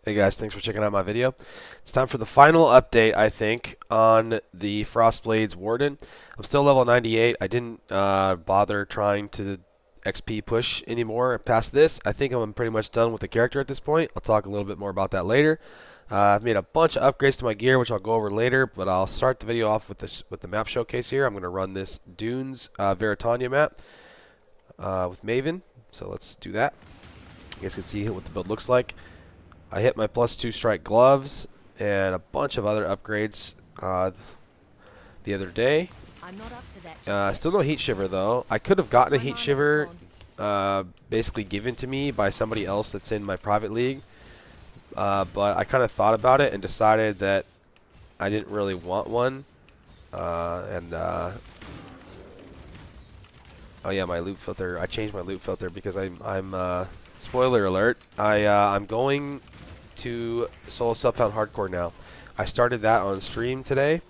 Hey guys, thanks for checking out my video. It's time for the final update, I think, on the Frostblade's Warden. I'm still level 98. I didn't bother trying to XP push anymore past this. I think I'm pretty much done with the character at this point. I'll talk a little bit more about that later. I've made a bunch of upgrades to my gear, which I'll go over later, but I'll start the video off with the map showcase here. I'm going to run this Dunes Veritania map with Maven, so let's do that. You guys can see what the build looks like. I hit my +2 strike gloves and a bunch of other upgrades the other day. Still no heat shiver though. I could have gotten a heat shiver basically given to me by somebody else that's in my private league, but I kind of thought about it and decided that I didn't really want one. Oh yeah, my loot filter. I changed my loot filter because I'm spoiler alert. I'm going to solo self-found hardcore now. I started that on stream today,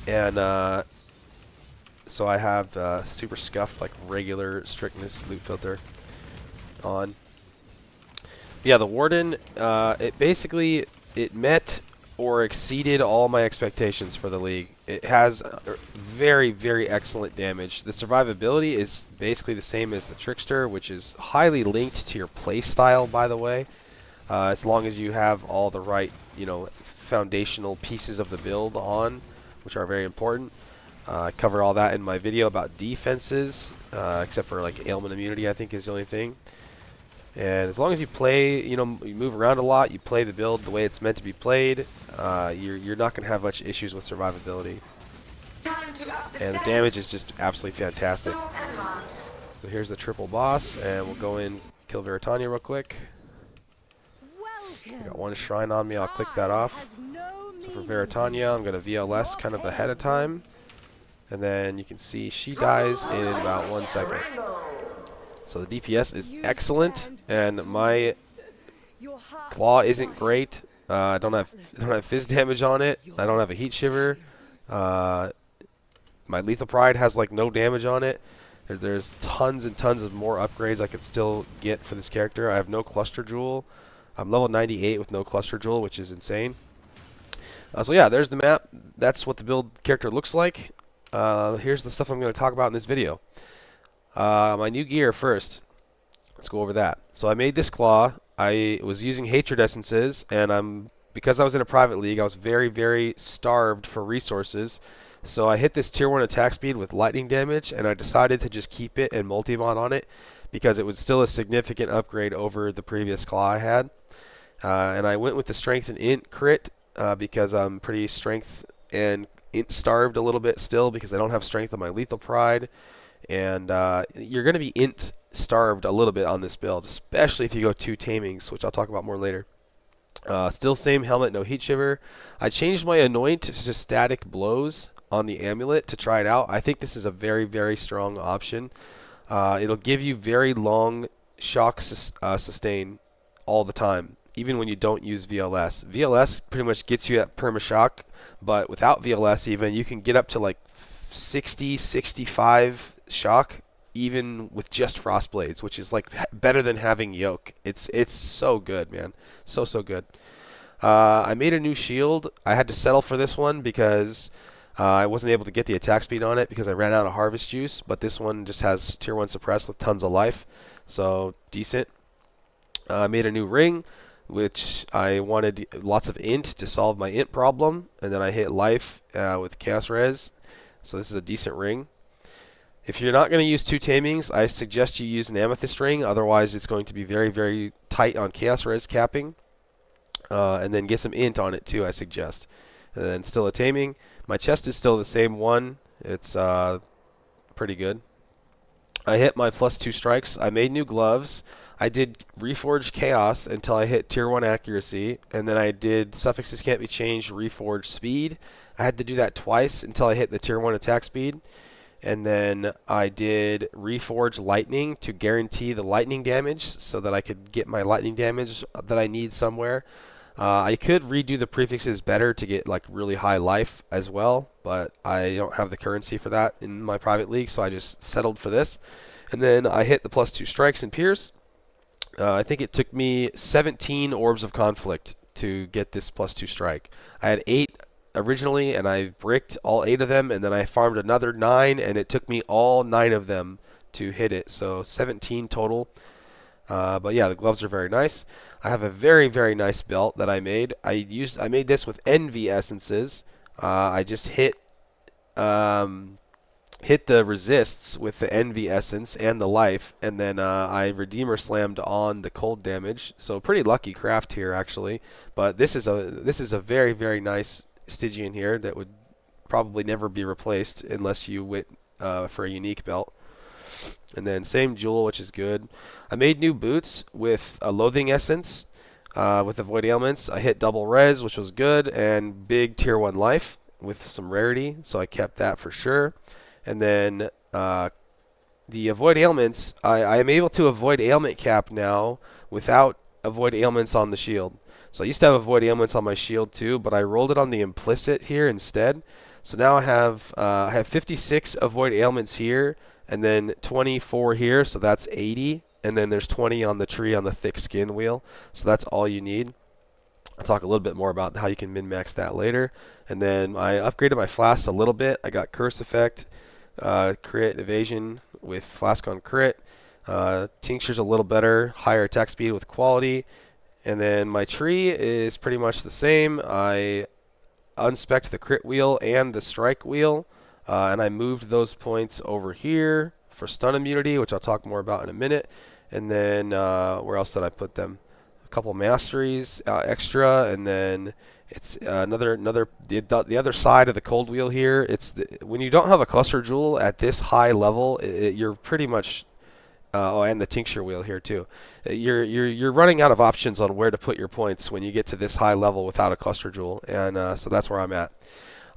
and so I have super scuffed, like regular strictness loot filter on. Yeah, the Warden, it met or exceeded all my expectations for the league. It has very, very excellent damage. The survivability is basically the same as the Trickster, which is highly linked to your play style, by the way. As long as you have all the right, foundational pieces of the build on, which are very important. I cover all that in my video about defenses, except for like ailment immunity, I think is the only thing. And as long as you play, you move around a lot, you play the build the way it's meant to be played, you're not going to have much issues with survivability. And the damage is just absolutely fantastic. So here's the triple boss, and we'll go in, kill Veritania real quick. I got one shrine on me, I'll click that off. So for Veritania, I'm going to VLS kind of ahead of time. And then you can see she dies in about 1 second. So the DPS is excellent, and my claw isn't great. I don't have fizz damage on it. I don't have a heat shiver. My lethal pride has like no damage on it. There's tons and tons of more upgrades I could still get for this character. I have no cluster jewel. I'm level 98 with no cluster jewel, which is insane. So yeah, there's the map. That's what the build character looks like. Here's the stuff I'm going to talk about in this video. My new gear first. Let's go over that. So I made this claw. I was using hatred essences, and because I was in a private league, I was very, very starved for resources. So I hit this tier 1 attack speed with lightning damage, and I decided to just keep it and multi-mod on it because it was still a significant upgrade over the previous claw I had. And I went with the strength and int crit because I'm pretty strength and int starved a little bit still because I don't have strength on my lethal pride. And you're going to be int starved a little bit on this build, especially if you go 2 Tamings, which I'll talk about more later. Still same helmet, no heat shiver. I changed my Anoint to just static blows on the Amulet to try it out. I think this is a very, very strong option. It'll give you very long shock sustain all the time, even when you don't use VLS. VLS pretty much gets you at perma-shock, but without VLS even, you can get up to like 60, 65 shock even with just frost blades, which is like better than having yoke. It's so good, man. So good. I made a new shield. I had to settle for this one because I wasn't able to get the attack speed on it because I ran out of harvest juice, but this one just has tier 1 suppress with tons of life, so decent. I made a new ring, which I wanted lots of int to solve my int problem, and then I hit life with chaos res, so this is a decent ring. If you're not going to use 2 tamings, I suggest you use an amethyst ring, otherwise it's going to be very, very tight on chaos res capping. And then get some int on it too, I suggest. And then still a taming. My chest is still the same one. It's pretty good. I hit my +2 strikes. I made new gloves. I did Reforged Chaos until I hit tier 1 accuracy, and then I did Suffixes Can't Be Changed Reforged Speed. I had to do that twice until I hit the tier 1 attack speed. And then I did Reforged Lightning to guarantee the lightning damage so that I could get my lightning damage that I need somewhere. I could redo the prefixes better to get like really high life as well, but I don't have the currency for that in my private league, so I just settled for this. And then I hit the +2 strikes and pierce. I think it took me 17 Orbs of Conflict to get this +2 strike. I had 8 originally, and I bricked all 8 of them, and then I farmed another 9, and it took me all 9 of them to hit it. So 17 total. But yeah, the gloves are very nice. I have a very, very nice belt that I made. I made this with Envy essences. I just hit the resists with the Envy essence and the life, and then I Redeemer slammed on the cold damage. So pretty lucky craft here actually. But this is a very, very nice Stygian here that would probably never be replaced unless you went for a unique belt. And then same jewel, which is good. I made new boots with a Loathing essence with Avoid Ailments. I hit double res, which was good, and big tier 1 life with some rarity, so I kept that for sure. And then the Avoid Ailments, I am able to avoid Ailment cap now without Avoid Ailments on the shield. So I used to have Avoid Ailments on my shield too, but I rolled it on the Implicit here instead. So now I have 56 Avoid Ailments here, and then 24 here, so that's 80. And then there's 20 on the tree on the thick skin wheel, so that's all you need. I'll talk a little bit more about how you can min-max that later. And then I upgraded my flasks a little bit. I got Curse Effect, crit evasion with flask on crit. Tincture's a little better, higher attack speed with quality. And then my tree is pretty much the same. I unspec'd the crit wheel and the strike wheel, and I moved those points over here for stun immunity, which I'll talk more about in a minute. And then where else did I put them? A couple masteries extra, and then it's the other side of the cold wheel here. When you don't have a cluster jewel at this high level, you're pretty much and the tincture wheel here too. You're running out of options on where to put your points when you get to this high level without a cluster jewel, and so that's where I'm at.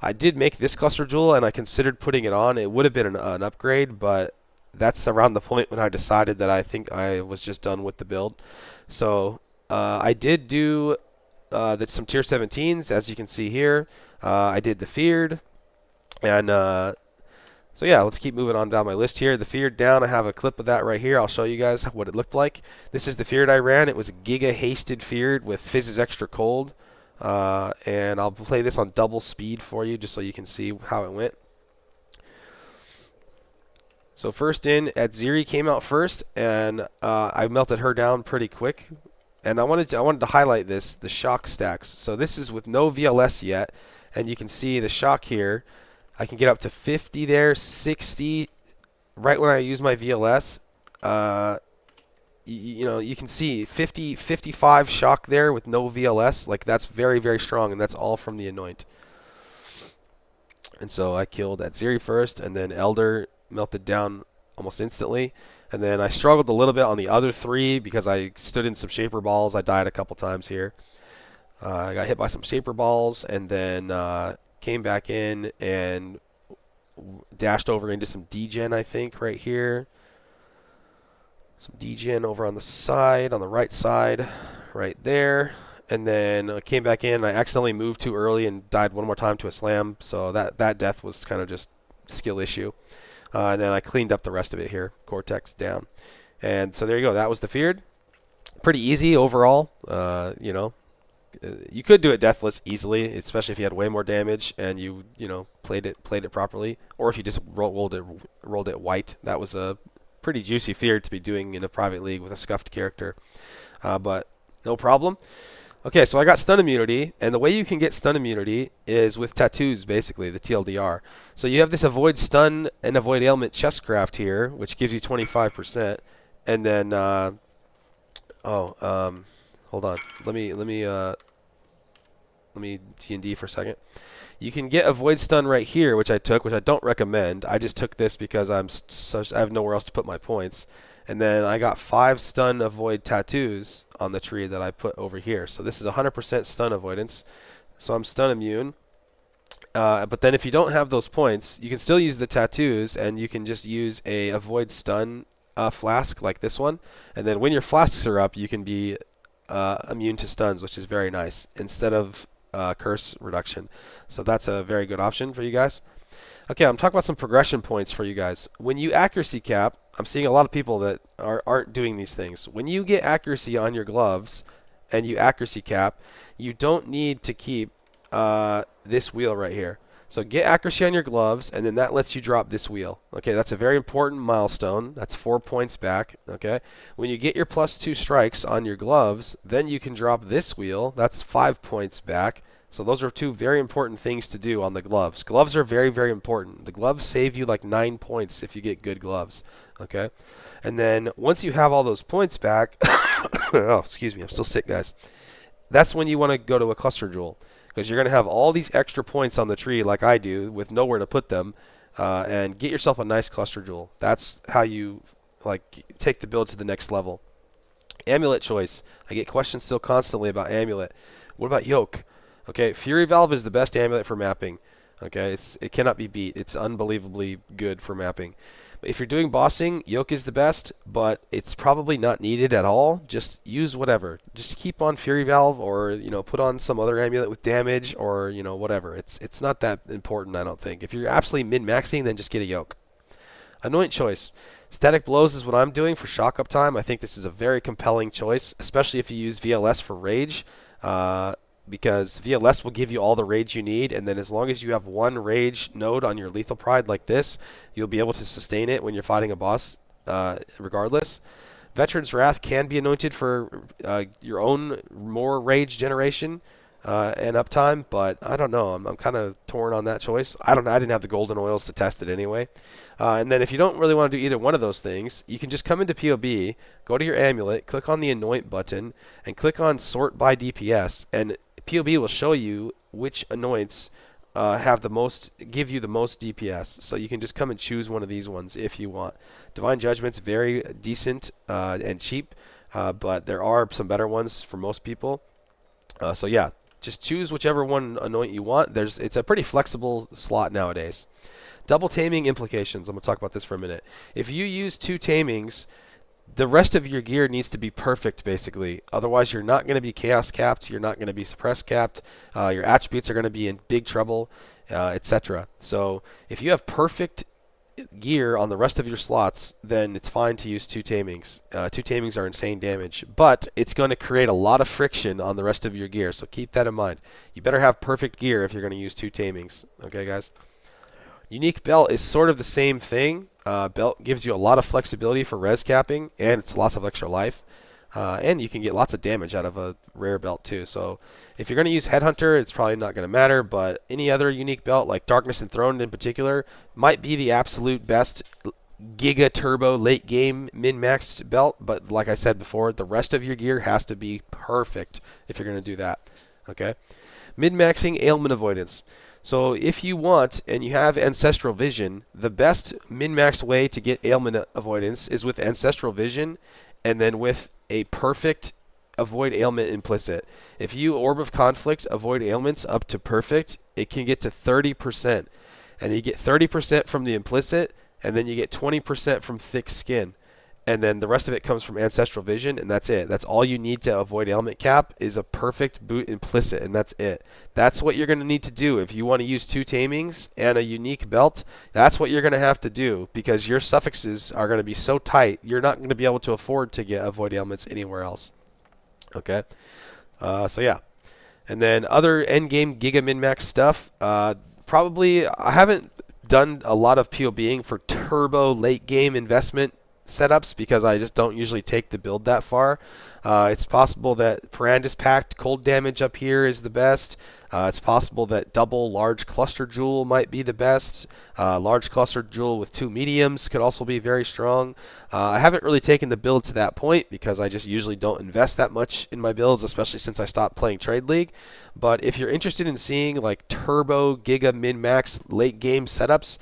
I did make this cluster jewel, and I considered putting it on. It would have been an upgrade, but that's around the point when I decided that I think I was just done with the build. So I did do some tier 17s, as you can see here. I did the Feared, and so yeah, let's keep moving on down my list here. The Feared down, I have a clip of that right here. I'll show you guys what it looked like. This is the Feared I ran. It was a Giga Hasted Feared with Fizz's Extra Cold. And I'll play this on double speed for you just so you can see how it went. So first in, Atziri came out first, and I melted her down pretty quick. And I wanted to highlight the shock stacks. So this is with no VLS yet, and you can see the shock here. I can get up to 50 there, 60 right when I use my VLS. You can see 50, 55 shock there with no VLS. Like, that's very, very strong, and that's all from the Anoint. And so I killed Atziri first, and then Elder melted down almost instantly. And then I struggled a little bit on the other 3 because I stood in some Shaper Balls. I died a couple times here. I got hit by some Shaper Balls, and then came back in and dashed over into some degen, I think, right here. Some degen over on the side, on the right side, right there. And then I came back in. I accidentally moved too early and died one more time to a slam. So that death was kind of just a skill issue. And then I cleaned up the rest of it here. Cortex down. And so there you go. That was the Feared. Pretty easy overall. You could do it deathless easily, especially if you had way more damage and you played it properly, or if you just rolled it white. That was a pretty juicy Feared to be doing in a private league with a scuffed character, but no problem. Okay, so I got stun immunity, and the way you can get stun immunity is with tattoos, basically, the TLDR. So you have this avoid stun and avoid ailment chestcraft here, which gives you 25%, and then hold on. Let me D&D for a second. You can get avoid stun right here, which I took, which I don't recommend. I just took this because I have nowhere else to put my points. And then I got 5 stun avoid tattoos on the tree that I put over here. So this is 100% stun avoidance. So I'm stun immune. But then if you don't have those points, you can still use the tattoos, and you can just use a avoid stun flask like this one. And then when your flasks are up, you can be immune to stuns, which is very nice, instead of curse reduction. So that's a very good option for you guys. Okay, I'm talking about some progression points for you guys. When you accuracy cap, I'm seeing a lot of people that aren't doing these things. When you get accuracy on your gloves and you accuracy cap, you don't need to keep this wheel right here. So get accuracy on your gloves, and then that lets you drop this wheel. Okay, that's a very important milestone. That's 4 points back. Okay, when you get your +2 strikes on your gloves, then you can drop this wheel. That's 5 points back. So those are two very important things to do on the gloves. Gloves are very, very important. The gloves save you like 9 points if you get good gloves. Okay, and then once you have all those points back, oh, excuse me, I'm still sick, guys. That's when you want to go to a cluster jewel, because you're going to have all these extra points on the tree like I do with nowhere to put them, and get yourself a nice cluster jewel. That's how you like take the build to the next level. Amulet choice. I get questions still constantly about Amulet. What about Yoke? Okay, Fury Valve is the best amulet for mapping. Okay, it cannot be beat. It's unbelievably good for mapping. If you're doing bossing, Yoke is the best, but it's probably not needed at all. Just use whatever. Just keep on Fury Valve, or put on some other amulet with damage, or whatever. It's not that important, I don't think. If you're absolutely min-maxing, then just get a Yoke. Anoint choice. Static blows is what I'm doing for shock uptime. I think this is a very compelling choice, especially if you use VLS for rage. Because VLS will give you all the rage you need, and then as long as you have one rage node on your lethal pride like this, you'll be able to sustain it when you're fighting a boss regardless. Veteran's Wrath can be anointed for your own more rage generation and uptime, but I don't know. I'm kind of torn on that choice. I didn't have the golden oils to test it anyway. And then if you don't really want to do either one of those things, you can just come into POB, go to your amulet, click on the Anoint button, and click on Sort by DPS, and POB will show you which anoints give you the most DPS. So you can just come and choose one of these ones if you want. Divine Judgment's very decent and cheap, but there are some better ones for most people. So yeah, just choose whichever one anoint you want. It's a pretty flexible slot nowadays. Double taming implications. I'm going to talk about this for a minute. If you use 2 tamings, the rest of your gear needs to be perfect, basically. Otherwise, you're not going to be chaos capped. You're not going to be suppress capped. Your attributes are going to be in big trouble, etc. So if you have perfect gear on the rest of your slots, then it's fine to use 2 tamings. 2 tamings are insane damage, but it's going to create a lot of friction on the rest of your gear, so keep that in mind. You better have perfect gear if you're going to use 2 tamings. Okay, guys? Unique belt is sort of the same thing. Belt gives you a lot of flexibility for res capping, and it's lots of extra life. And you can get lots of damage out of a rare belt too. So if you're going to use Headhunter, it's probably not going to matter, but any other unique belt, like Darkness Enthroned in particular, might be the absolute best Giga Turbo late game min-maxed belt. But like I said before, the rest of your gear has to be perfect if you're going to do that. Okay? Min-maxing Ailment Avoidance. So if you want and you have Ancestral Vision, the best min-max way to get Ailment Avoidance is with Ancestral Vision and then with a perfect Avoid Ailment implicit. If you Orb of Conflict avoid ailments up to perfect, it can get to 30%. And you get 30% from the implicit, and then you get 20% from thick skin. And then the rest of it comes from Ancestral Vision, and that's it. That's all you need to avoid ailment cap is a perfect boot implicit, and that's it. That's what you're going to need to do if you want to use 2 tamings and a unique belt. That's what you're going to have to do, because your suffixes are going to be so tight, you're not going to be able to afford to get avoid ailments anywhere else. Okay? So yeah. And then other endgame Giga Min-Max stuff. Probably, I haven't done a lot of POBing for turbo late game investment setups because I just don't usually take the build that far. It's possible that Parandus Pact cold damage up here is the best. It's possible that double large cluster jewel might be the best. Large cluster jewel with 2 mediums could also be very strong. I haven't really taken the build to that point because I just usually don't invest that much in my builds, especially since I stopped playing Trade League. But if you're interested in seeing like turbo giga min-max late game setups,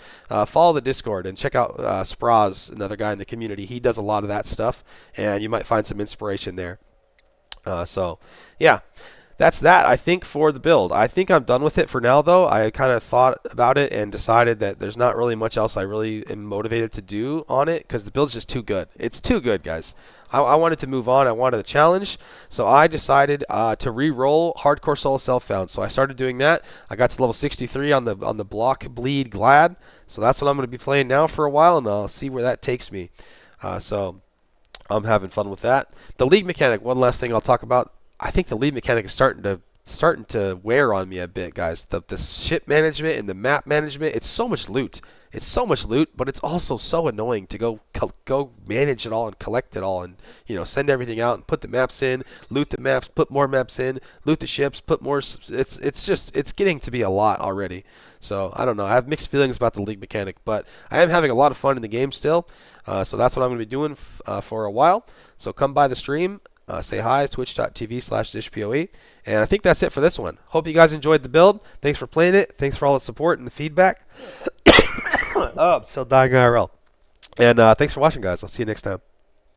follow the Discord and check out Spraz, another guy in the community. He does a lot of that stuff, and you might find some inspiration there. So yeah, that's that, I think, for the build. I think I'm done with it for now, though. I kind of thought about it and decided that there's not really much else I really am motivated to do on it because the build's just too good. It's too good, guys. I wanted to move on. I wanted a challenge, so I decided to re-roll Hardcore Solo Self-Found. So I started doing that. I got to level 63 on the Block Bleed Glad, so that's what I'm going to be playing now for a while, and I'll see where that takes me. So I'm having fun with that. The league mechanic, one last thing I'll talk about. I think the league mechanic is starting to wear on me a bit, guys. The ship management and the map management, it's so much loot. It's so much loot, but it's also so annoying to go manage it all and collect it all and send everything out and put the maps in, loot the maps, put more maps in, loot the ships, put more. It's getting to be a lot already. So I don't know. I have mixed feelings about the league mechanic, but I am having a lot of fun in the game still. So that's what I'm going to be doing for a while. So come by the stream. Say hi, twitch.tv/dishpoe. And I think that's it for this one. Hope you guys enjoyed the build. Thanks for playing it. Thanks for all the support and the feedback. Oh, I'm still dying IRL. And thanks for watching, guys. I'll see you next time.